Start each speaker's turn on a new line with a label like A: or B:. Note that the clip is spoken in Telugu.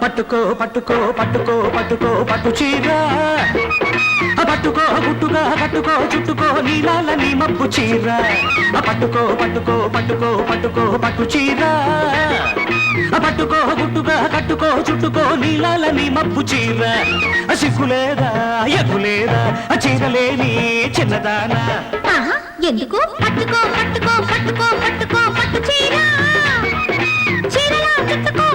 A: పట్టుకో పట్టుకో పట్టుకో పట్టుకో పట్టు చీర పట్టుకో గుట్టుగా కట్టుకో చుట్టుకో నీలాల నీ మబ్బు చీర పట్టుకో పట్టుకో పట్టుకో పట్టుకో పట్టు చీర పట్టుకో గుట్టుగా కట్టుకో చుట్టుకో నీలాల నీ మబ్బు చీర సిగ్గులేదా ఎగులేదా చీరలేని చిన్నదానా
B: ఎందుకు పట్టుకో పట్టుకో పట్టుకో పట్టుకో పట్టు చీర చీరలా చుట్టుకో